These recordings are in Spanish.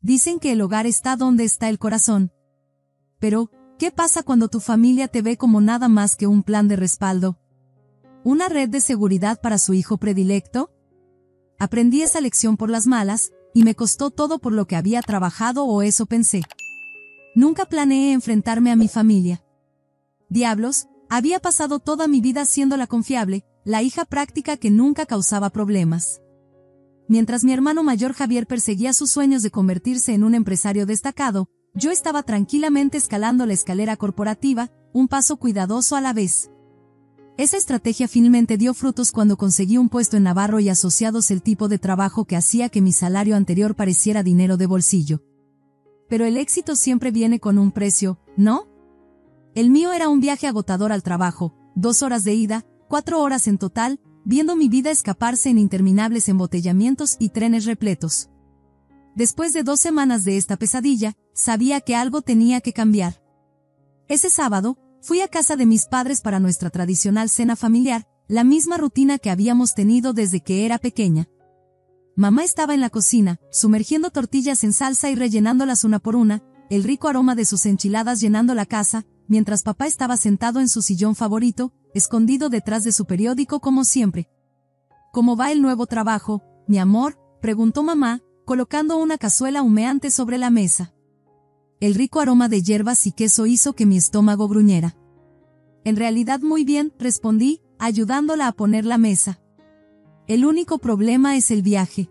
Dicen que el hogar está donde está el corazón. Pero, ¿qué pasa cuando tu familia te ve como nada más que un plan de respaldo? ¿Una red de seguridad para su hijo predilecto? Aprendí esa lección por las malas, y me costó todo por lo que había trabajado o eso pensé. Nunca planeé enfrentarme a mi familia. Diablos, había pasado toda mi vida siendo la confiable, la hija práctica que nunca causaba problemas. Mientras mi hermano mayor Javier perseguía sus sueños de convertirse en un empresario destacado, yo estaba tranquilamente escalando la escalera corporativa, un paso cuidadoso a la vez. Esa estrategia finalmente dio frutos cuando conseguí un puesto en Navarro y Asociados, el tipo de trabajo que hacía que mi salario anterior pareciera dinero de bolsillo. Pero el éxito siempre viene con un precio, ¿no? El mío era un viaje agotador al trabajo, 2 horas de ida, 4 horas en total, viendo mi vida escaparse en interminables embotellamientos y trenes repletos. Después de 2 semanas de esta pesadilla, sabía que algo tenía que cambiar. Ese sábado, fui a casa de mis padres para nuestra tradicional cena familiar, la misma rutina que habíamos tenido desde que era pequeña. Mamá estaba en la cocina, sumergiendo tortillas en salsa y rellenándolas una por una, el rico aroma de sus enchiladas llenando la casa, mientras papá estaba sentado en su sillón favorito, escondido detrás de su periódico como siempre. ¿Cómo va el nuevo trabajo, mi amor?, preguntó mamá, colocando una cazuela humeante sobre la mesa. El rico aroma de hierbas y queso hizo que mi estómago gruñera. En realidad muy bien, respondí, ayudándola a poner la mesa. El único problema es el viaje.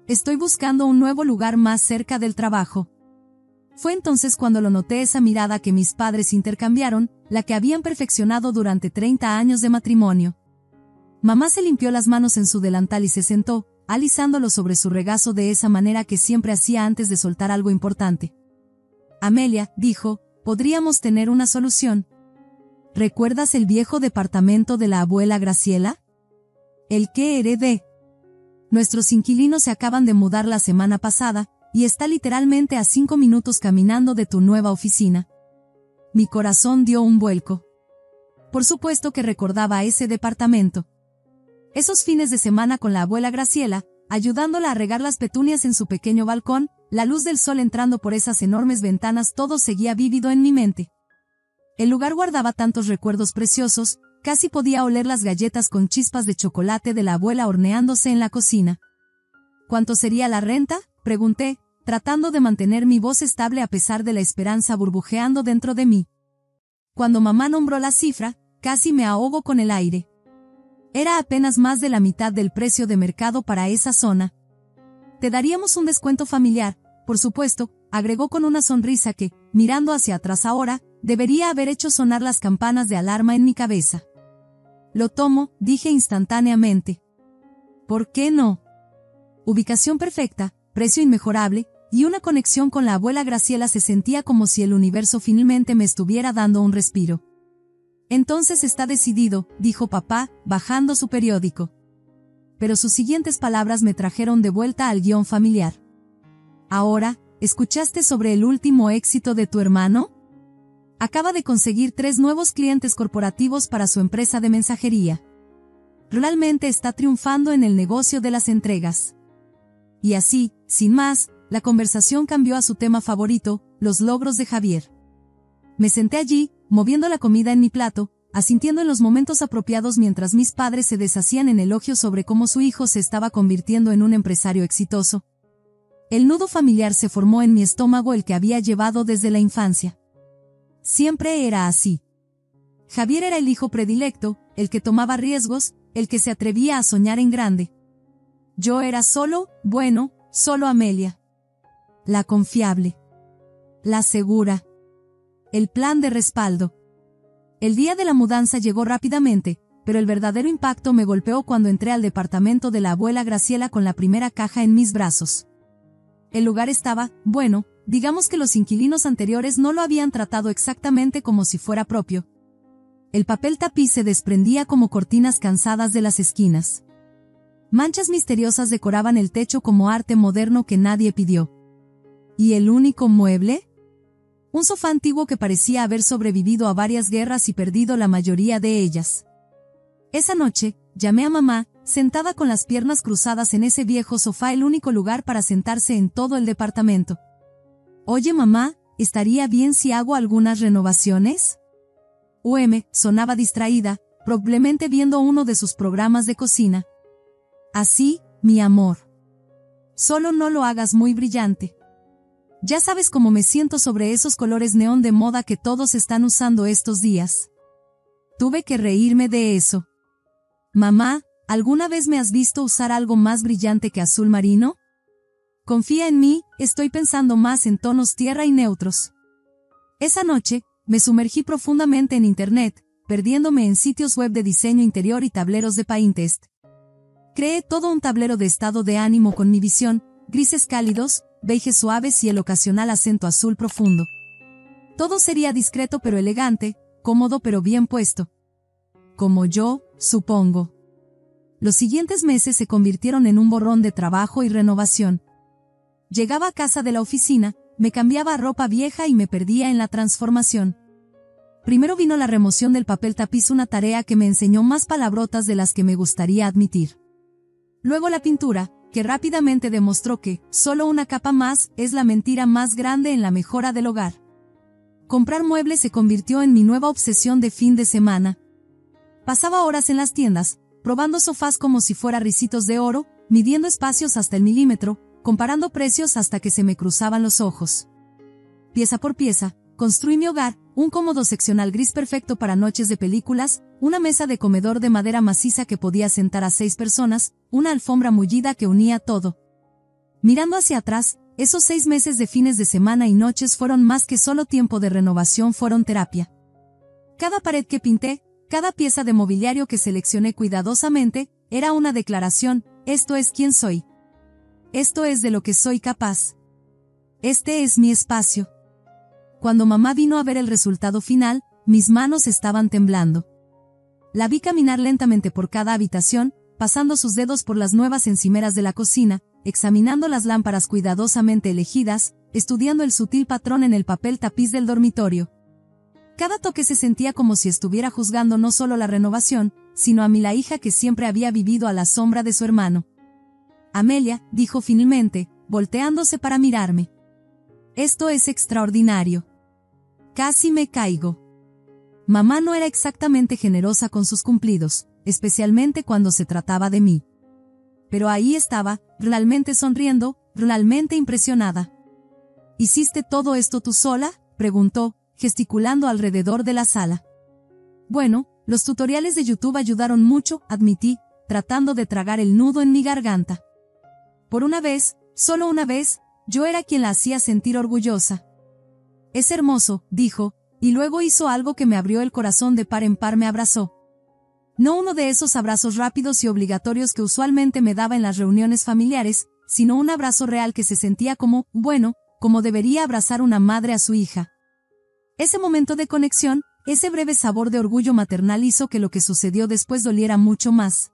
Estoy buscando un nuevo lugar más cerca del trabajo. Fue entonces cuando lo noté, esa mirada que mis padres intercambiaron, la que habían perfeccionado durante 30 años de matrimonio. Mamá se limpió las manos en su delantal y se sentó, alisándolo sobre su regazo de esa manera que siempre hacía antes de soltar algo importante. Amelia, dijo, podríamos tener una solución. ¿Recuerdas el viejo departamento de la abuela Graciela? El que heredé. Nuestros inquilinos se acaban de mudar la semana pasada, y está literalmente a 5 minutos caminando de tu nueva oficina. Mi corazón dio un vuelco. Por supuesto que recordaba ese departamento. Esos fines de semana con la abuela Graciela, ayudándola a regar las petunias en su pequeño balcón, la luz del sol entrando por esas enormes ventanas, todo seguía vívido en mi mente. El lugar guardaba tantos recuerdos preciosos, casi podía oler las galletas con chispas de chocolate de la abuela horneándose en la cocina. ¿Cuánto sería la renta?, pregunté, tratando de mantener mi voz estable a pesar de la esperanza burbujeando dentro de mí. Cuando mamá nombró la cifra, casi me ahogo con el aire. Era apenas más de la mitad del precio de mercado para esa zona. Te daríamos un descuento familiar, por supuesto, agregó con una sonrisa que, mirando hacia atrás ahora, debería haber hecho sonar las campanas de alarma en mi cabeza. Lo tomo, dije instantáneamente. ¿Por qué no? Ubicación perfecta, precio inmejorable, y una conexión con la abuela Graciela. Se sentía como si el universo finalmente me estuviera dando un respiro. Entonces está decidido, dijo papá, bajando su periódico. Pero sus siguientes palabras me trajeron de vuelta al guión familiar. Ahora, ¿escuchaste sobre el último éxito de tu hermano? Acaba de conseguir 3 nuevos clientes corporativos para su empresa de mensajería. Realmente está triunfando en el negocio de las entregas. Y así, sin más, la conversación cambió a su tema favorito, los logros de Javier. Me senté allí, moviendo la comida en mi plato, asintiendo en los momentos apropiados mientras mis padres se deshacían en elogios sobre cómo su hijo se estaba convirtiendo en un empresario exitoso. El nudo familiar se formó en mi estómago, el que había llevado desde la infancia. Siempre era así. Javier era el hijo predilecto, el que tomaba riesgos, el que se atrevía a soñar en grande. Yo era solo Amelia. La confiable. La segura. El plan de respaldo. El día de la mudanza llegó rápidamente, pero el verdadero impacto me golpeó cuando entré al departamento de la abuela Graciela con la primera caja en mis brazos. El lugar estaba, digamos que los inquilinos anteriores no lo habían tratado exactamente como si fuera propio. El papel tapiz se desprendía como cortinas cansadas de las esquinas. Manchas misteriosas decoraban el techo como arte moderno que nadie pidió. ¿Y el único mueble? Un sofá antiguo que parecía haber sobrevivido a varias guerras y perdido la mayoría de ellas. Esa noche, llamé a mamá, sentada con las piernas cruzadas en ese viejo sofá, el único lugar para sentarse en todo el departamento. Oye mamá, ¿estaría bien si hago algunas renovaciones? Sonaba distraída, probablemente viendo uno de sus programas de cocina. Así, mi amor. Solo no lo hagas muy brillante. Ya sabes cómo me siento sobre esos colores neón de moda que todos están usando estos días. Tuve que reírme de eso. Mamá, ¿alguna vez me has visto usar algo más brillante que azul marino? Confía en mí, estoy pensando más en tonos tierra y neutros. Esa noche, me sumergí profundamente en Internet, perdiéndome en sitios web de diseño interior y tableros de Pinterest. Creé todo un tablero de estado de ánimo con mi visión, grises cálidos, beiges suaves y el ocasional acento azul profundo. Todo sería discreto pero elegante, cómodo pero bien puesto. Como yo, supongo. Los siguientes meses se convirtieron en un borrón de trabajo y renovación. Llegaba a casa de la oficina, me cambiaba a ropa vieja y me perdía en la transformación. Primero vino la remoción del papel tapiz, una tarea que me enseñó más palabrotas de las que me gustaría admitir. Luego la pintura, que rápidamente demostró que solo una capa más es la mentira más grande en la mejora del hogar. Comprar muebles se convirtió en mi nueva obsesión de fin de semana. Pasaba horas en las tiendas, probando sofás como si fuera ricitos de oro, midiendo espacios hasta el milímetro, comparando precios hasta que se me cruzaban los ojos. Pieza por pieza, construí mi hogar, un cómodo seccional gris perfecto para noches de películas, una mesa de comedor de madera maciza que podía sentar a 6 personas, una alfombra mullida que unía todo. Mirando hacia atrás, esos 6 meses de fines de semana y noches fueron más que solo tiempo de renovación, fueron terapia. Cada pared que pinté, cada pieza de mobiliario que seleccioné cuidadosamente, era una declaración: esto es quién soy. Esto es de lo que soy capaz. Este es mi espacio. Cuando mamá vino a ver el resultado final, mis manos estaban temblando. La vi caminar lentamente por cada habitación, pasando sus dedos por las nuevas encimeras de la cocina, examinando las lámparas cuidadosamente elegidas, estudiando el sutil patrón en el papel tapiz del dormitorio. Cada toque se sentía como si estuviera juzgando no solo la renovación, sino a mí, la hija que siempre había vivido a la sombra de su hermano. Amelia, dijo finalmente, volteándose para mirarme. Esto es extraordinario. Casi me caigo. Mamá no era exactamente generosa con sus cumplidos, especialmente cuando se trataba de mí. Pero ahí estaba, realmente sonriendo, realmente impresionada. ¿Hiciste todo esto tú sola?, preguntó, gesticulando alrededor de la sala. Bueno, los tutoriales de YouTube ayudaron mucho, admití, tratando de tragar el nudo en mi garganta. Por una vez, solo una vez, yo era quien la hacía sentir orgullosa. Es hermoso, dijo, y luego hizo algo que me abrió el corazón de par en par, me abrazó. No uno de esos abrazos rápidos y obligatorios que usualmente me daba en las reuniones familiares, sino un abrazo real que se sentía como, bueno, como debería abrazar una madre a su hija. Ese momento de conexión, ese breve sabor de orgullo maternal hizo que lo que sucedió después doliera mucho más.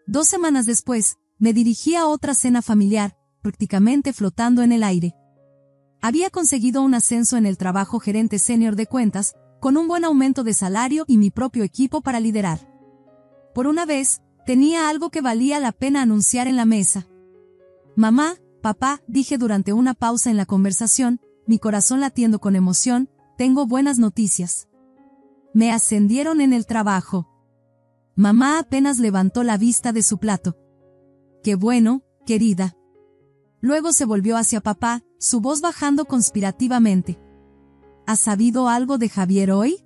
2 semanas después, me dirigí a otra cena familiar, prácticamente flotando en el aire. Había conseguido un ascenso en el trabajo, gerente senior de cuentas, con un buen aumento de salario y mi propio equipo para liderar. Por una vez, tenía algo que valía la pena anunciar en la mesa. Mamá, papá, dije durante una pausa en la conversación, mi corazón latiendo con emoción, tengo buenas noticias. Me ascendieron en el trabajo. Mamá apenas levantó la vista de su plato. Qué bueno, querida. Luego se volvió hacia papá, su voz bajando conspirativamente. ¿Has sabido algo de Javier hoy?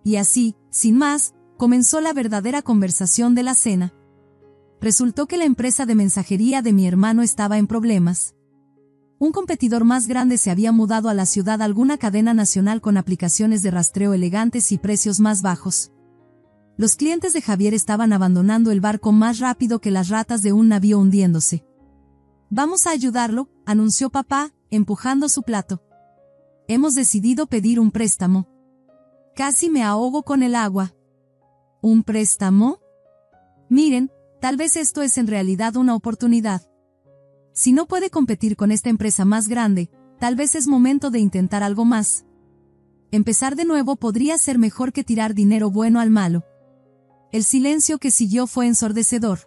Y así, sin más, comenzó la verdadera conversación de la cena. Resultó que la empresa de mensajería de mi hermano estaba en problemas. Un competidor más grande se había mudado a la ciudad, alguna cadena nacional con aplicaciones de rastreo elegantes y precios más bajos. Los clientes de Javier estaban abandonando el barco más rápido que las ratas de un navío hundiéndose. Vamos a ayudarlo, anunció papá, empujando su plato. Hemos decidido pedir un préstamo. Casi me ahogo con el agua. ¿Un préstamo? Miren, tal vez esto es en realidad una oportunidad. Si no puede competir con esta empresa más grande, tal vez es momento de intentar algo más. Empezar de nuevo podría ser mejor que tirar dinero bueno al malo. El silencio que siguió fue ensordecedor.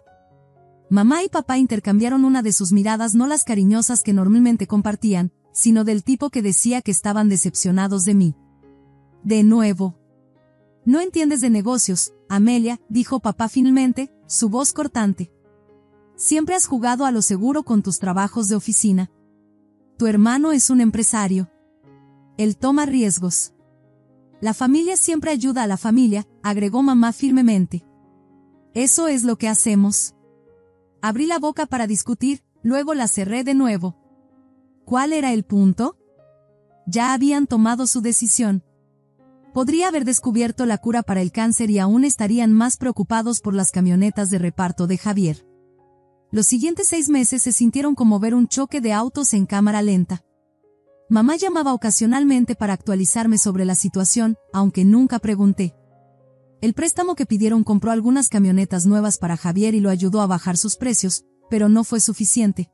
Mamá y papá intercambiaron una de sus miradas, no las cariñosas que normalmente compartían, sino del tipo que decía que estaban decepcionados de mí. De nuevo. No entiendes de negocios, Amelia, dijo papá finalmente, su voz cortante. Siempre has jugado a lo seguro con tus trabajos de oficina. Tu hermano es un empresario. Él toma riesgos. La familia siempre ayuda a la familia, agregó mamá firmemente. Eso es lo que hacemos. Abrí la boca para discutir, luego la cerré de nuevo. ¿Cuál era el punto? Ya habían tomado su decisión. Podría haber descubierto la cura para el cáncer y aún estarían más preocupados por las camionetas de reparto de Javier. Los siguientes 6 meses se sintieron como ver un choque de autos en cámara lenta. Mamá llamaba ocasionalmente para actualizarme sobre la situación, aunque nunca pregunté. El préstamo que pidieron compró algunas camionetas nuevas para Javier y lo ayudó a bajar sus precios, pero no fue suficiente.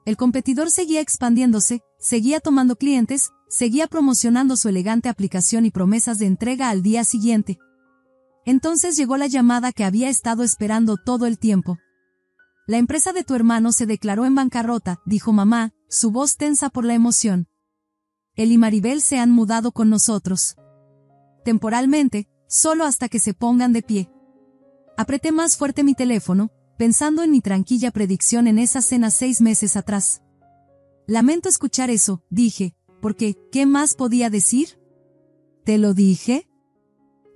El competidor seguía expandiéndose, seguía tomando clientes, seguía promocionando su elegante aplicación y promesas de entrega al día siguiente. Entonces llegó la llamada que había estado esperando todo el tiempo. La empresa de tu hermano se declaró en bancarrota, dijo mamá, su voz tensa por la emoción. Él y Maribel se han mudado con nosotros. Temporalmente, solo hasta que se pongan de pie. Apreté más fuerte mi teléfono, pensando en mi tranquila predicción en esa cena 6 meses atrás. Lamento escuchar eso, dije, porque, ¿qué más podía decir? ¿Te lo dije?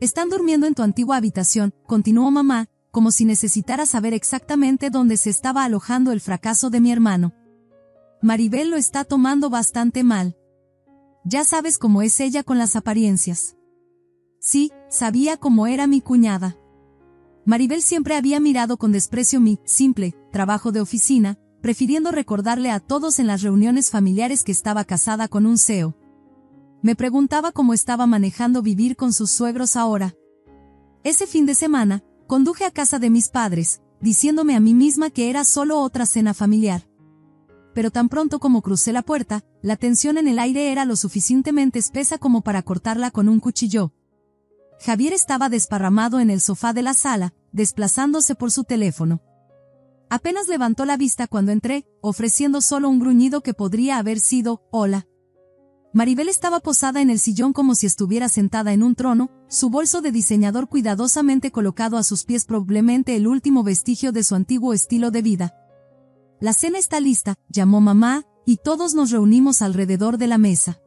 Están durmiendo en tu antigua habitación, continuó mamá, como si necesitara saber exactamente dónde se estaba alojando el fracaso de mi hermano. Maribel lo está tomando bastante mal. Ya sabes cómo es ella con las apariencias. Sí, sabía cómo era mi cuñada. Maribel siempre había mirado con desprecio mi simple trabajo de oficina, prefiriendo recordarle a todos en las reuniones familiares que estaba casada con un CEO. Me preguntaba cómo estaba manejando vivir con sus suegros ahora. Ese fin de semana, conduje a casa de mis padres, diciéndome a mí misma que era solo otra cena familiar. Pero tan pronto como crucé la puerta, la tensión en el aire era lo suficientemente espesa como para cortarla con un cuchillo. Javier estaba desparramado en el sofá de la sala, desplazándose por su teléfono. Apenas levantó la vista cuando entré, ofreciendo solo un gruñido que podría haber sido, hola. Maribel estaba posada en el sillón como si estuviera sentada en un trono, su bolso de diseñador cuidadosamente colocado a sus pies, probablemente el último vestigio de su antiguo estilo de vida. La cena está lista, llamó mamá, y todos nos reunimos alrededor de la mesa.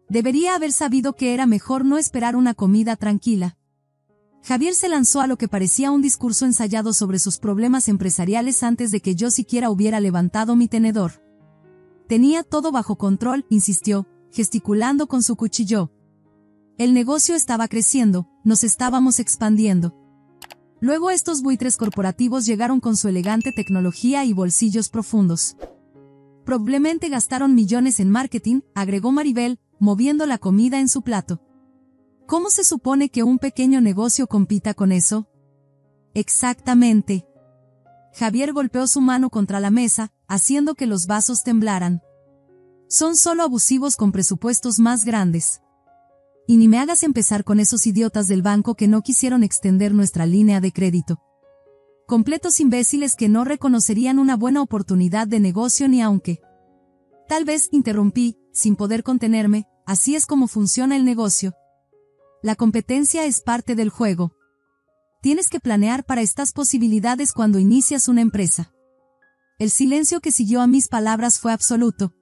Debería haber sabido que era mejor no esperar una comida tranquila. Javier se lanzó a lo que parecía un discurso ensayado sobre sus problemas empresariales antes de que yo siquiera hubiera levantado mi tenedor. Tenía todo bajo control, insistió, gesticulando con su cuchillo. El negocio estaba creciendo, nos estábamos expandiendo. Luego estos buitres corporativos llegaron con su elegante tecnología y bolsillos profundos. Probablemente gastaron millones en marketing, agregó Maribel, moviendo la comida en su plato. ¿Cómo se supone que un pequeño negocio compita con eso? Exactamente. Javier golpeó su mano contra la mesa, haciendo que los vasos temblaran. Son solo abusivos con presupuestos más grandes. Y ni me hagas empezar con esos idiotas del banco que no quisieron extender nuestra línea de crédito. Completos imbéciles que no reconocerían una buena oportunidad de negocio ni aunque. Tal vez, interrumpí, sin poder contenerme, así es como funciona el negocio. La competencia es parte del juego. Tienes que planear para estas posibilidades cuando inicias una empresa. El silencio que siguió a mis palabras fue absoluto.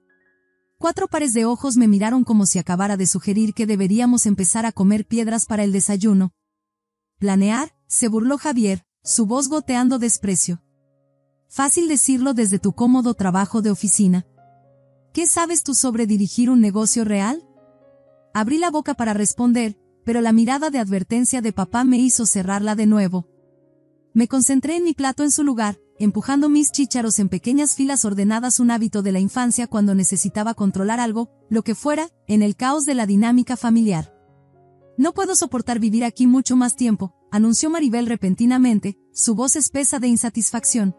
4 pares de ojos me miraron como si acabara de sugerir que deberíamos empezar a comer piedras para el desayuno. ¿Planear?, se burló Javier, su voz goteando desprecio. Fácil decirlo desde tu cómodo trabajo de oficina. ¿Qué sabes tú sobre dirigir un negocio real? Abrí la boca para responder, pero la mirada de advertencia de papá me hizo cerrarla de nuevo. Me concentré en mi plato en su lugar, empujando mis chícharos en pequeñas filas ordenadas, un hábito de la infancia cuando necesitaba controlar algo, lo que fuera, en el caos de la dinámica familiar. No puedo soportar vivir aquí mucho más tiempo, anunció Maribel repentinamente, su voz espesa de insatisfacción.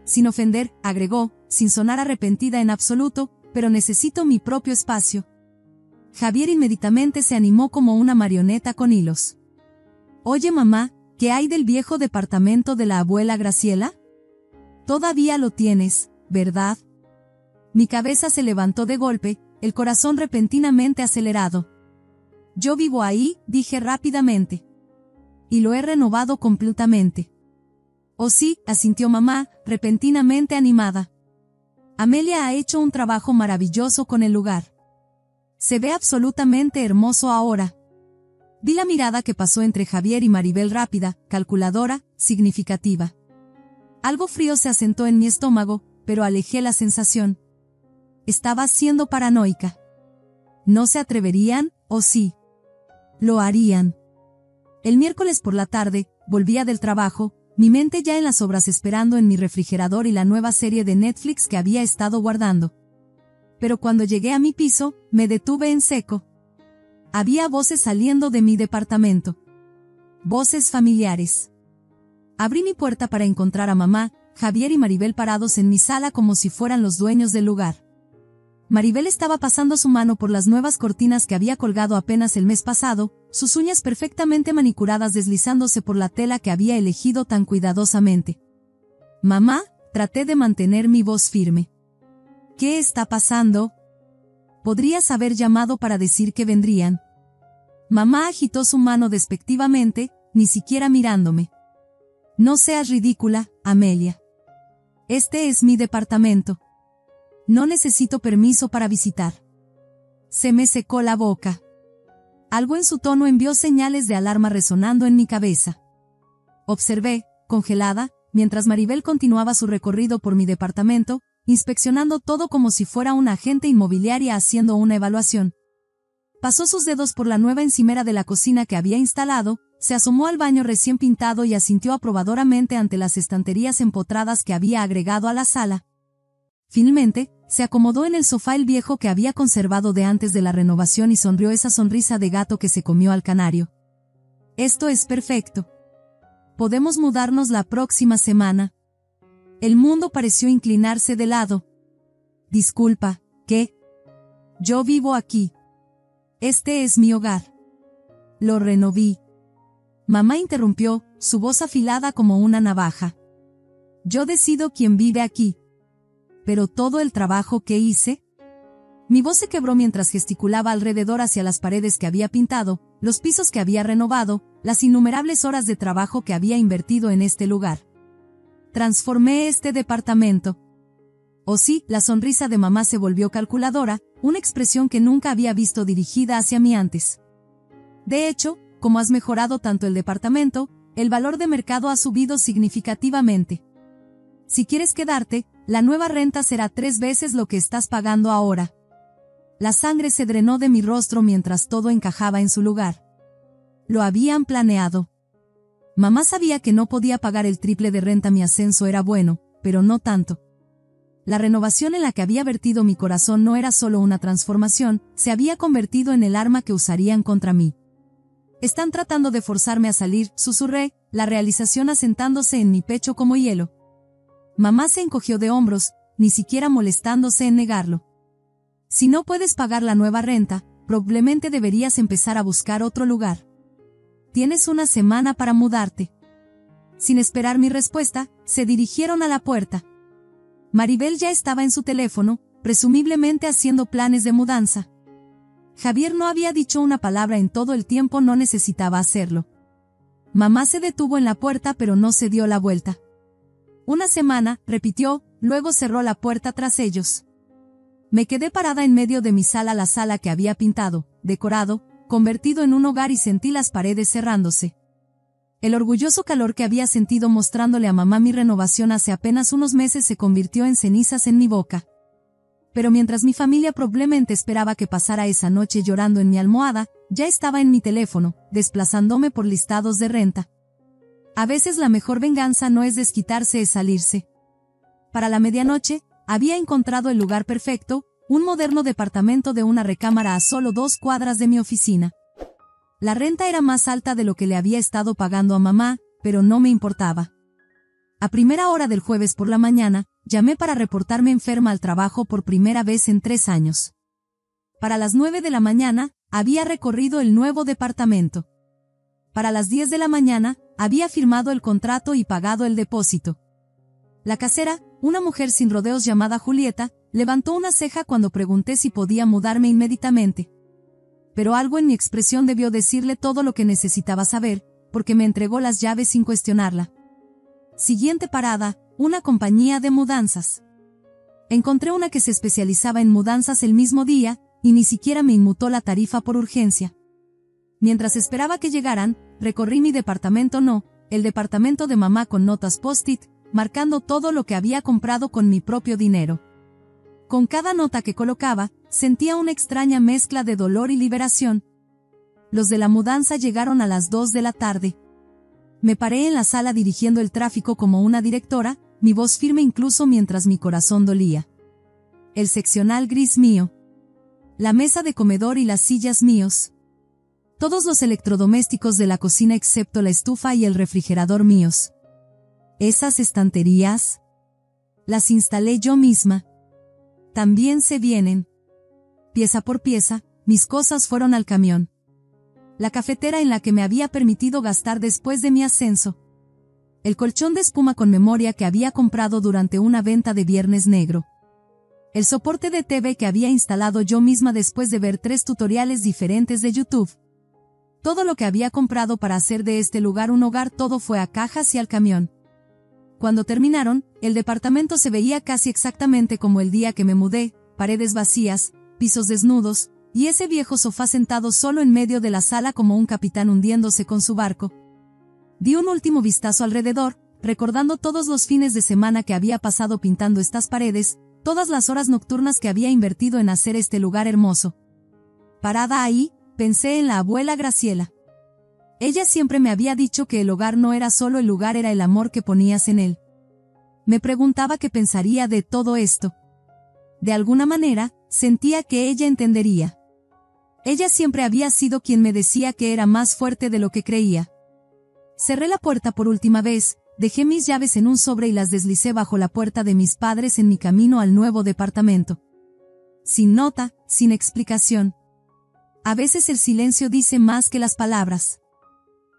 Sin ofender, agregó, sin sonar arrepentida en absoluto, pero necesito mi propio espacio. Javier inmediatamente se animó como una marioneta con hilos. Oye mamá, ¿Qué hay del viejo departamento de la abuela Graciela? Todavía lo tienes, ¿verdad? Mi cabeza se levantó de golpe, el corazón repentinamente acelerado. Yo vivo ahí, dije rápidamente. Y lo he renovado completamente. Oh sí, asintió mamá, repentinamente animada. Amelia ha hecho un trabajo maravilloso con el lugar. Se ve absolutamente hermoso ahora. Vi la mirada que pasó entre Javier y Maribel rápida, calculadora, significativa. Algo frío se asentó en mi estómago, pero alejé la sensación. Estaba siendo paranoica. ¿No se atreverían, o sí? Lo harían. El miércoles por la tarde, volvía del trabajo, mi mente ya en las obras esperando en mi refrigerador y la nueva serie de Netflix que había estado guardando. Pero cuando llegué a mi piso, me detuve en seco. Había voces saliendo de mi departamento. Voces familiares. Abrí mi puerta para encontrar a mamá, Javier y Maribel parados en mi sala como si fueran los dueños del lugar. Maribel estaba pasando su mano por las nuevas cortinas que había colgado apenas el mes pasado, sus uñas perfectamente manicuradas deslizándose por la tela que había elegido tan cuidadosamente. Mamá, traté de mantener mi voz firme. ¿Qué está pasando? Podrías haber llamado para decir que vendrían. Mamá agitó su mano despectivamente, ni siquiera mirándome. No seas ridícula, Amelia. Este es mi departamento. No necesito permiso para visitar. Se me secó la boca. Algo en su tono envió señales de alarma resonando en mi cabeza. Observé, congelada, mientras Maribel continuaba su recorrido por mi departamento, inspeccionando todo como si fuera una agente inmobiliaria haciendo una evaluación. Pasó sus dedos por la nueva encimera de la cocina que había instalado, se asomó al baño recién pintado y asintió aprobadoramente ante las estanterías empotradas que había agregado a la sala. Finalmente, se acomodó en el sofá el viejo que había conservado de antes de la renovación y sonrió esa sonrisa de gato que se comió al canario. Esto es perfecto. Podemos mudarnos la próxima semana. El mundo pareció inclinarse de lado. Disculpa, ¿qué? Yo vivo aquí. Este es mi hogar. Lo renoví. Mamá interrumpió, su voz afilada como una navaja. Yo decido quién vive aquí. ¿Pero todo el trabajo que hice? Mi voz se quebró mientras gesticulaba alrededor hacia las paredes que había pintado, los pisos que había renovado, las innumerables horas de trabajo que había invertido en este lugar. Transformé este departamento. Oh sí, la sonrisa de mamá se volvió calculadora, una expresión que nunca había visto dirigida hacia mí antes. De hecho, como has mejorado tanto el departamento, el valor de mercado ha subido significativamente. Si quieres quedarte, la nueva renta será 3 veces lo que estás pagando ahora. La sangre se drenó de mi rostro mientras todo encajaba en su lugar. Lo habían planeado. Mamá sabía que no podía pagar el triple de renta. Mi ascenso era bueno, pero no tanto. La renovación en la que había vertido mi corazón no era solo una transformación, se había convertido en el arma que usarían contra mí. Están tratando de forzarme a salir, susurré, la realización asentándose en mi pecho como hielo. Mamá se encogió de hombros, ni siquiera molestándose en negarlo. Si no puedes pagar la nueva renta, probablemente deberías empezar a buscar otro lugar. Tienes una semana para mudarte. Sin esperar mi respuesta, se dirigieron a la puerta. Maribel ya estaba en su teléfono, presumiblemente haciendo planes de mudanza. Javier no había dicho una palabra en todo el tiempo, no necesitaba hacerlo. Mamá se detuvo en la puerta pero no se dio la vuelta. Una semana, repitió, luego cerró la puerta tras ellos. Me quedé parada en medio de mi sala, la sala que había pintado, decorado, convertido en un hogar, y sentí las paredes cerrándose. El orgulloso calor que había sentido mostrándole a mamá mi renovación hace apenas unos meses se convirtió en cenizas en mi boca. Pero mientras mi familia probablemente esperaba que pasara esa noche llorando en mi almohada, ya estaba en mi teléfono, desplazándome por listados de renta. A veces la mejor venganza no es desquitarse, es salirse. Para la medianoche, había encontrado el lugar perfecto, un moderno departamento de una recámara a solo 2 cuadras de mi oficina. La renta era más alta de lo que le había estado pagando a mamá, pero no me importaba. A primera hora del jueves por la mañana, llamé para reportarme enferma al trabajo por primera vez en 3 años. Para las 9 de la mañana, había recorrido el nuevo departamento. Para las 10 de la mañana, había firmado el contrato y pagado el depósito. La casera, una mujer sin rodeos llamada Julieta, levantó una ceja cuando pregunté si podía mudarme inmediatamente. Pero algo en mi expresión debió decirle todo lo que necesitaba saber, porque me entregó las llaves sin cuestionarla. Siguiente parada, una compañía de mudanzas. Encontré una que se especializaba en mudanzas el mismo día, y ni siquiera me inmutó la tarifa por urgencia. Mientras esperaba que llegaran, recorrí mi departamento el departamento de mamá con notas post-it, marcando todo lo que había comprado con mi propio dinero. Con cada nota que colocaba, sentía una extraña mezcla de dolor y liberación. Los de la mudanza llegaron a las 2 de la tarde. Me paré en la sala dirigiendo el tráfico como una directora, mi voz firme incluso mientras mi corazón dolía. El seccional gris mío. La mesa de comedor y las sillas míos. Todos los electrodomésticos de la cocina excepto la estufa y el refrigerador míos. Esas estanterías. Las instalé yo misma. También se vienen. Pieza por pieza, mis cosas fueron al camión. La cafetera en la que me había permitido gastar después de mi ascenso. El colchón de espuma con memoria que había comprado durante una venta de Viernes Negro. El soporte de TV que había instalado yo misma después de ver 3 tutoriales diferentes de YouTube. Todo lo que había comprado para hacer de este lugar un hogar, todo fue a cajas y al camión. Cuando terminaron, el departamento se veía casi exactamente como el día que me mudé, paredes vacías, pisos desnudos, y ese viejo sofá sentado solo en medio de la sala como un capitán hundiéndose con su barco. Di un último vistazo alrededor, recordando todos los fines de semana que había pasado pintando estas paredes, todas las horas nocturnas que había invertido en hacer este lugar hermoso. Parada ahí, pensé en la abuela Graciela. Ella siempre me había dicho que el hogar no era solo el lugar, era el amor que ponías en él. Me preguntaba qué pensaría de todo esto. De alguna manera, sentía que ella entendería. Ella siempre había sido quien me decía que era más fuerte de lo que creía. Cerré la puerta por última vez, dejé mis llaves en un sobre y las deslicé bajo la puerta de mis padres en mi camino al nuevo departamento. Sin nota, sin explicación. A veces el silencio dice más que las palabras.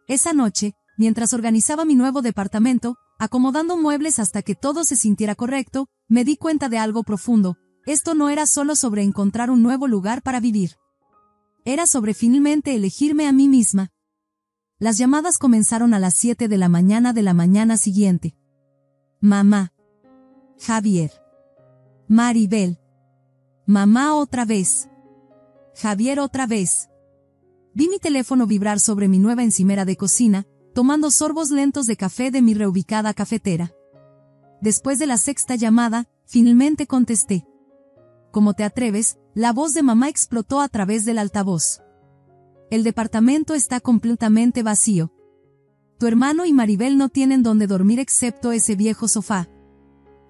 Esa noche, mientras organizaba mi nuevo departamento, acomodando muebles hasta que todo se sintiera correcto, me di cuenta de algo profundo. Esto no era solo sobre encontrar un nuevo lugar para vivir. Era sobre finalmente elegirme a mí misma. Las llamadas comenzaron a las 7 de la mañana siguiente. Mamá. Javier. Maribel. Mamá otra vez. Javier otra vez. Vi mi teléfono vibrar sobre mi nueva encimera de cocina, tomando sorbos lentos de café de mi reubicada cafetera. Después de la 6ª llamada, finalmente contesté. ¿Cómo te atreves? La voz de mamá explotó a través del altavoz. El departamento está completamente vacío. Tu hermano y Maribel no tienen donde dormir excepto ese viejo sofá.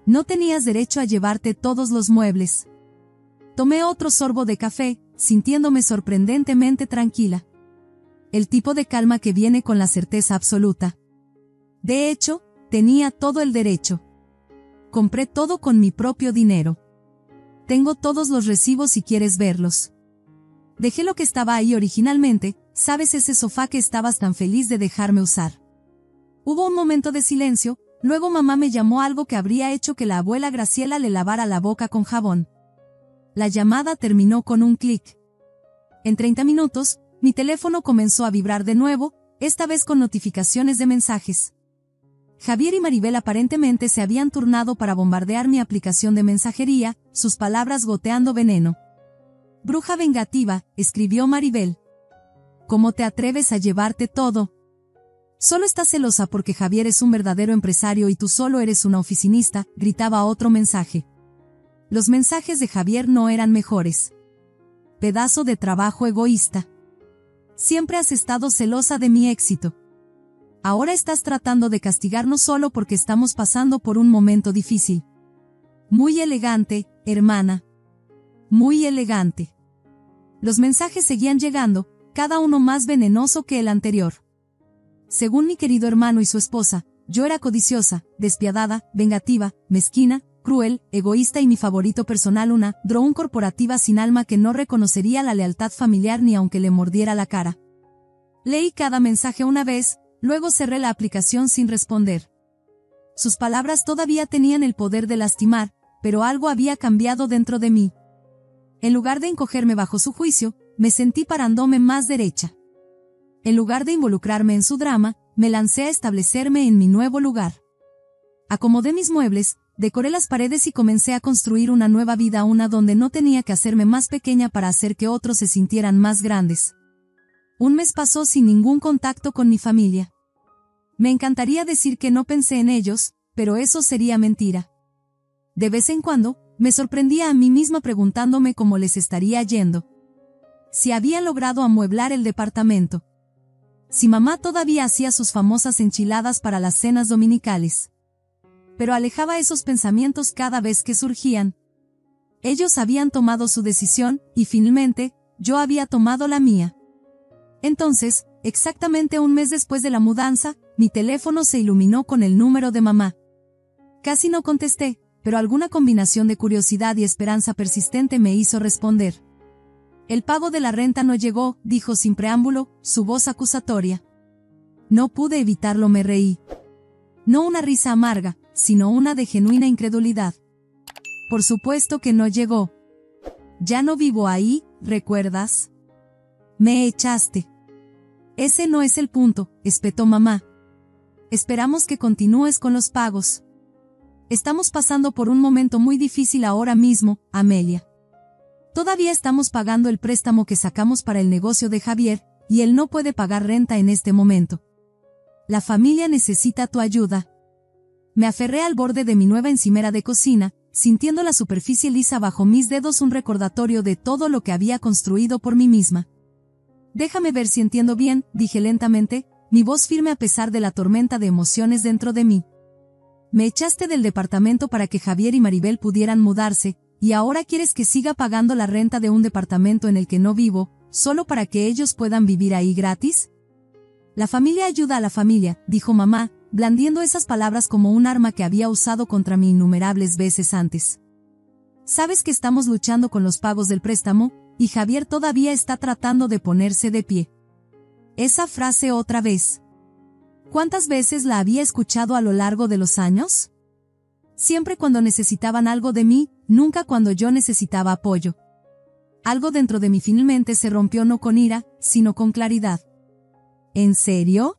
No tenías derecho a llevarte todos los muebles. Tomé otro sorbo de café, sintiéndome sorprendentemente tranquila. El tipo de calma que viene con la certeza absoluta. De hecho, tenía todo el derecho. Compré todo con mi propio dinero. Tengo todos los recibos si quieres verlos. Dejé lo que estaba ahí originalmente, ¿sabes ese sofá que estabas tan feliz de dejarme usar? Hubo un momento de silencio, luego mamá me llamó, algo que habría hecho que la abuela Graciela le lavara la boca con jabón. La llamada terminó con un clic. En 30 minutos, mi teléfono comenzó a vibrar de nuevo, esta vez con notificaciones de mensajes. Javier y Maribel aparentemente se habían turnado para bombardear mi aplicación de mensajería, sus palabras goteando veneno. Bruja vengativa, escribió Maribel. ¿Cómo te atreves a llevarte todo? Solo estás celosa porque Javier es un verdadero empresario y tú solo eres una oficinista, gritaba otro mensaje. Los mensajes de Javier no eran mejores. Pedazo de trabajo egoísta. Siempre has estado celosa de mi éxito. Ahora estás tratando de castigarnos solo porque estamos pasando por un momento difícil. Muy elegante, hermana. Muy elegante. Los mensajes seguían llegando, cada uno más venenoso que el anterior. Según mi querido hermano y su esposa, yo era codiciosa, despiadada, vengativa, mezquina, cruel, egoísta y mi favorito personal, una drone corporativa sin alma que no reconocería la lealtad familiar ni aunque le mordiera la cara. Leí cada mensaje una vez, luego cerré la aplicación sin responder. Sus palabras todavía tenían el poder de lastimar, pero algo había cambiado dentro de mí. En lugar de encogerme bajo su juicio, me sentí parándome más derecha. En lugar de involucrarme en su drama, me lancé a establecerme en mi nuevo lugar. Acomodé mis muebles, decoré las paredes y comencé a construir una nueva vida, una donde no tenía que hacerme más pequeña para hacer que otros se sintieran más grandes. Un mes pasó sin ningún contacto con mi familia. Me encantaría decir que no pensé en ellos, pero eso sería mentira. De vez en cuando, me sorprendía a mí misma preguntándome cómo les estaría yendo. Si habían logrado amueblar el departamento. Si mamá todavía hacía sus famosas enchiladas para las cenas dominicales. Pero alejaba esos pensamientos cada vez que surgían. Ellos habían tomado su decisión, y finalmente, yo había tomado la mía. Entonces, exactamente un mes después de la mudanza, mi teléfono se iluminó con el número de mamá. Casi no contesté, pero alguna combinación de curiosidad y esperanza persistente me hizo responder. El pago de la renta no llegó, dijo sin preámbulo, su voz acusatoria. No pude evitarlo, me reí. No una risa amarga, sino una de genuina incredulidad. Por supuesto que no llegó. Ya no vivo ahí, ¿recuerdas? Me echaste. Ese no es el punto, espetó mamá. Esperamos que continúes con los pagos. Estamos pasando por un momento muy difícil ahora mismo, Amelia. Todavía estamos pagando el préstamo que sacamos para el negocio de Javier, y él no puede pagar renta en este momento. La familia necesita tu ayuda. Me aferré al borde de mi nueva encimera de cocina, sintiendo la superficie lisa bajo mis dedos, un recordatorio de todo lo que había construido por mí misma. Déjame ver si entiendo bien, dije lentamente, mi voz firme a pesar de la tormenta de emociones dentro de mí. Me echaste del departamento para que Javier y Maribel pudieran mudarse, y ahora quieres que siga pagando la renta de un departamento en el que no vivo, solo para que ellos puedan vivir ahí gratis. La familia ayuda a la familia, dijo mamá, blandiendo esas palabras como un arma que había usado contra mí innumerables veces antes. Sabes que estamos luchando con los pagos del préstamo, y Javier todavía está tratando de ponerse de pie. Esa frase otra vez. ¿Cuántas veces la había escuchado a lo largo de los años? Siempre cuando necesitaban algo de mí, nunca cuando yo necesitaba apoyo. Algo dentro de mí finalmente se rompió, no con ira, sino con claridad. ¿En serio?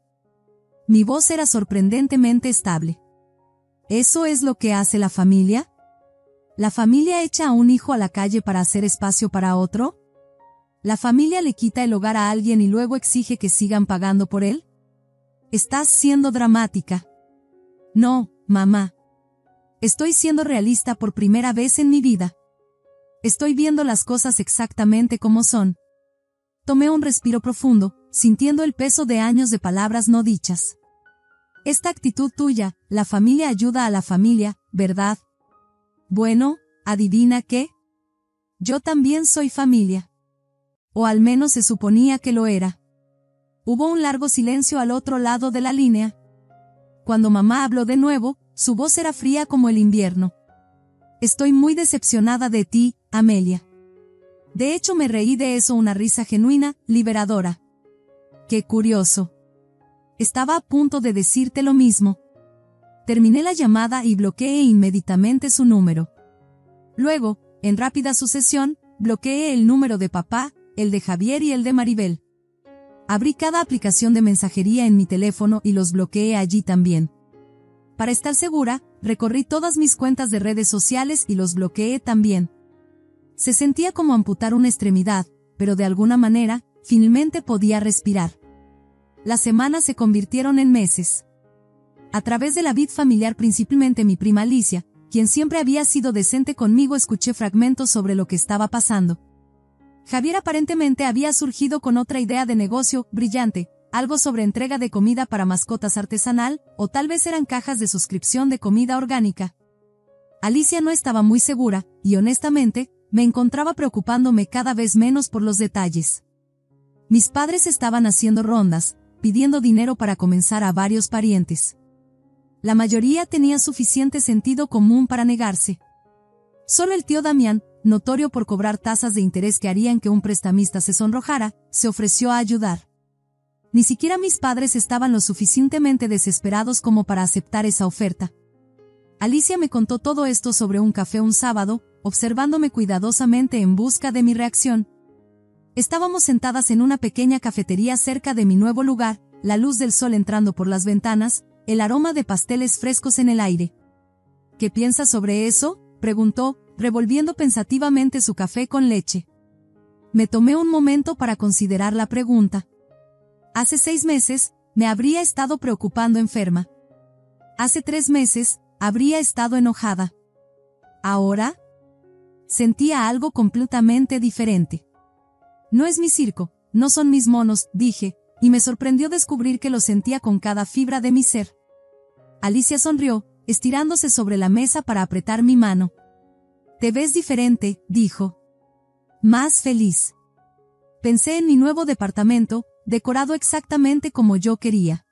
Mi voz era sorprendentemente estable. ¿Eso es lo que hace la familia? ¿La familia echa a un hijo a la calle para hacer espacio para otro? ¿La familia le quita el hogar a alguien y luego exige que sigan pagando por él? Estás siendo dramática. No, mamá. Estoy siendo realista por primera vez en mi vida. Estoy viendo las cosas exactamente como son. Tomé un respiro profundo, sintiendo el peso de años de palabras no dichas. Esta actitud tuya, la familia ayuda a la familia, ¿verdad? Bueno, ¿adivina qué? Yo también soy familia. O al menos se suponía que lo era. Hubo un largo silencio al otro lado de la línea. Cuando mamá habló de nuevo, su voz era fría como el invierno. Estoy muy decepcionada de ti, Amelia. De hecho me reí de eso, una risa genuina, liberadora. Qué curioso. Estaba a punto de decirte lo mismo. Terminé la llamada y bloqueé inmediatamente su número. Luego, en rápida sucesión, bloqueé el número de papá, el de Javier y el de Maribel. Abrí cada aplicación de mensajería en mi teléfono y los bloqueé allí también. Para estar segura, recorrí todas mis cuentas de redes sociales y los bloqueé también. Se sentía como amputar una extremidad, pero de alguna manera, finalmente podía respirar. Las semanas se convirtieron en meses. A través de la vid familiar, principalmente mi prima Alicia, quien siempre había sido decente conmigo, escuché fragmentos sobre lo que estaba pasando. Javier aparentemente había surgido con otra idea de negocio brillante, algo sobre entrega de comida para mascotas artesanal, o tal vez eran cajas de suscripción de comida orgánica. Alicia no estaba muy segura, y honestamente, me encontraba preocupándome cada vez menos por los detalles. Mis padres estaban haciendo rondas, pidiendo dinero para comenzar a varios parientes. La mayoría tenía suficiente sentido común para negarse. Solo el tío Damián, notorio por cobrar tasas de interés que harían que un prestamista se sonrojara, se ofreció a ayudar. Ni siquiera mis padres estaban lo suficientemente desesperados como para aceptar esa oferta. Alicia me contó todo esto sobre un café un sábado, observándome cuidadosamente en busca de mi reacción. Estábamos sentadas en una pequeña cafetería cerca de mi nuevo lugar, la luz del sol entrando por las ventanas, el aroma de pasteles frescos en el aire. ¿Qué piensas sobre eso?, preguntó, revolviendo pensativamente su café con leche. Me tomé un momento para considerar la pregunta. Hace 6 meses, me habría estado preocupando enferma. Hace 3 meses, habría estado enojada. Ahora, sentía algo completamente diferente. No es mi circo, no son mis monos, dije, y me sorprendió descubrir que lo sentía con cada fibra de mi ser. Alicia sonrió, estirándose sobre la mesa para apretar mi mano. Te ves diferente, dijo. Más feliz. Pensé en mi nuevo departamento, decorado exactamente como yo quería.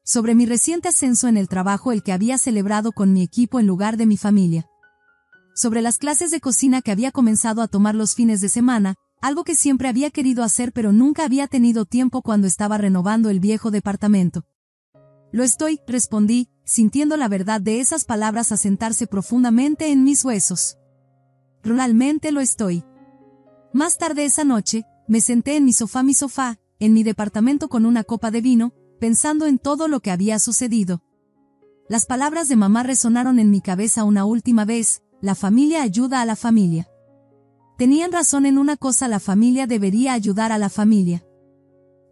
Sobre mi reciente ascenso en el trabajo, el que había celebrado con mi equipo en lugar de mi familia. Sobre las clases de cocina que había comenzado a tomar los fines de semana, algo que siempre había querido hacer pero nunca había tenido tiempo cuando estaba renovando el viejo departamento. Lo estoy, respondí, sintiendo la verdad de esas palabras asentarse profundamente en mis huesos. Realmente lo estoy. Más tarde esa noche, me senté en mi sofá, en mi departamento con una copa de vino, pensando en todo lo que había sucedido. Las palabras de mamá resonaron en mi cabeza una última vez: la familia ayuda a la familia. Tenían razón en una cosa: la familia debería ayudar a la familia.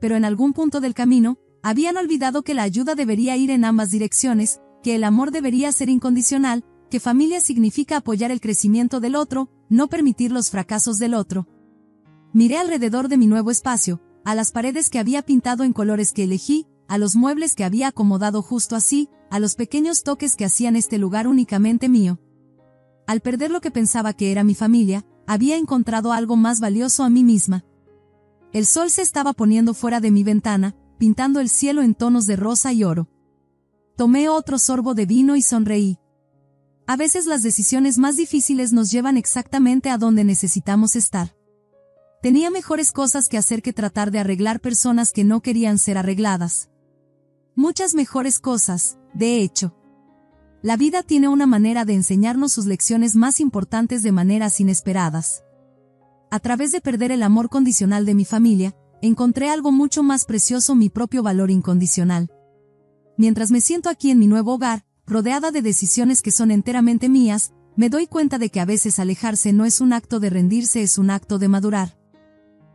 Pero en algún punto del camino, habían olvidado que la ayuda debería ir en ambas direcciones, que el amor debería ser incondicional, que familia significa apoyar el crecimiento del otro, no permitir los fracasos del otro. Miré alrededor de mi nuevo espacio, a las paredes que había pintado en colores que elegí, a los muebles que había acomodado justo así, a los pequeños toques que hacían este lugar únicamente mío. Al perder lo que pensaba que era mi familia, había encontrado algo más valioso: a mí misma. El sol se estaba poniendo fuera de mi ventana, pintando el cielo en tonos de rosa y oro. Tomé otro sorbo de vino y sonreí. A veces las decisiones más difíciles nos llevan exactamente a donde necesitamos estar. Tenía mejores cosas que hacer que tratar de arreglar personas que no querían ser arregladas. Muchas mejores cosas, de hecho. La vida tiene una manera de enseñarnos sus lecciones más importantes de maneras inesperadas. A través de perder el amor condicional de mi familia, encontré algo mucho más precioso: mi propio valor incondicional. Mientras me siento aquí en mi nuevo hogar, rodeada de decisiones que son enteramente mías, me doy cuenta de que a veces alejarse no es un acto de rendirse, es un acto de madurar.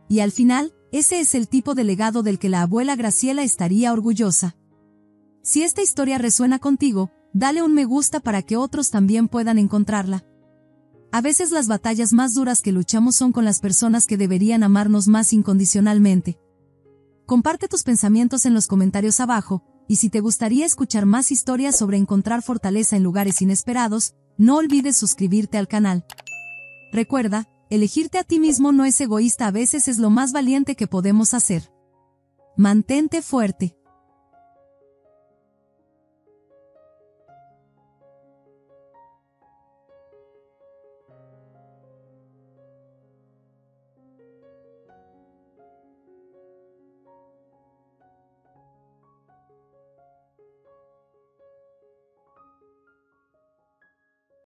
Y al final, ese es el tipo de legado del que la abuela Graciela estaría orgullosa. Si esta historia resuena contigo, dale un me gusta para que otros también puedan encontrarla. A veces las batallas más duras que luchamos son con las personas que deberían amarnos más incondicionalmente. Comparte tus pensamientos en los comentarios abajo, y si te gustaría escuchar más historias sobre encontrar fortaleza en lugares inesperados, no olvides suscribirte al canal. Recuerda, elegirte a ti mismo no es egoísta, a veces es lo más valiente que podemos hacer. Mantente fuerte.